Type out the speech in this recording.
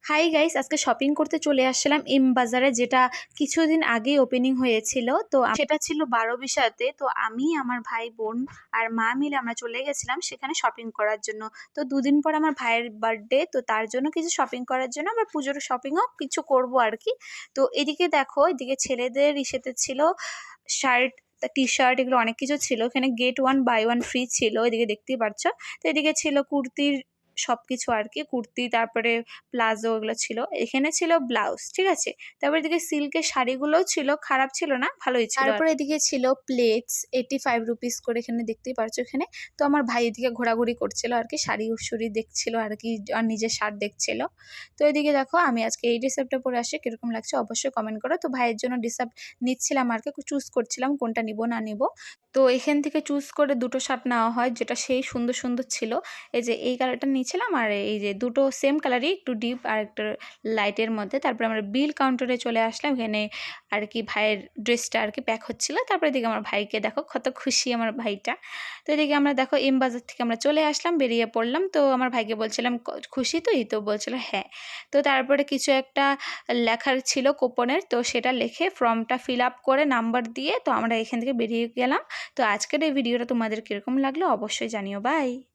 Hi guys, আজকে shopping করতে চলে আসছিলাম এম বাজারে, যেটা কিছুদিন আগেই ওপেনিং হয়েছিল। তো সেটা ছিল 12 বিশাতে। তো আমি, আমার ভাই, বোন আর মা মিলে আমরা চলে গেছিলাম সেখানে শপিং করার জন্য। তো দুদিন পর আমার ভাইয়ের বার্থডে, তো তার জন্য কিছু শপিং করার জন্য আবার পুজোর শপিংও কিছু করব আর কি। তো এদিকে দেখো, এদিকে ছেলেদের ইসেতে ছিল শার্ট, টি শার্ট, এগুলো অনেক কিছু ছিল। এখানে get one buy one free ছিল, এদিকে দেখতেই পাচ্ছ। তো এদিকে ছিল কুর্তির সবকিছু আর কি, কুর্তি, তারপরে প্লাজো, এগুলো ছিল। এখানে ছিল ব্লাউজ, ঠিক আছে। তারপর এদিকে সিল্কের শাড়িগুলোও ছিল, খারাপ ছিল না, ভালোই ছিল। তারপরে এদিকে ছিল প্লেটস 85 রুপিস করে, এখানে দেখতেই পারছো এখানে। তো আমার ভাই এদিকে ঘোরাঘুরি করছিল আর কি, শাড়ি উশুড়ি দেখছিল আর কি, আর নিজের শার্ট দেখছিল। তো এদিকে দেখো, আমি আজকে এই ড্রেসআপটা পরে আসি, কিরকম লাগছে অবশ্যই কমেন্ট করো। তো ভাইয়ের জন্য ড্রেসআপ নিচ্ছিলাম আর কি, চুজ করছিলাম কোনটা নিব না নিব। তো এখান থেকে চুজ করে দুটো শার্ট নেওয়া হয়, যেটা সেই সুন্দর সুন্দর ছিল। এই যে এই কালারটা নিয়েছিলাম, আর এই যে দুটো সেম কালারই, একটু ডিপ আর একটা লাইটের মধ্যে। তারপরে আমরা বিল কাউন্টারে চলে আসলাম, এখানে আর কি ভাইয়ের ড্রেসটা আর কি প্যাক হচ্ছিল। তারপরে এদিকে আমার ভাইকে দেখো, কত খুশি আমার ভাইটা। তো এদিকে আমরা দেখো এম বাজার থেকে আমরা চলে আসলাম, বেরিয়ে পড়লাম। তো আমার ভাইকে বলছিলাম খুশি তুই? তো বলছিল হ্যাঁ। তো তারপরে কিছু একটা লেখার ছিল কুপনের, তো সেটা লিখে ফর্মটা ফিল আপ করে নাম্বার দিয়ে তো আমরা এখান থেকে বেরিয়ে গেলাম। তো আজকের এই ভিডিওটা তোমাদের কীরকম লাগলো অবশ্যই জানিও। বাই।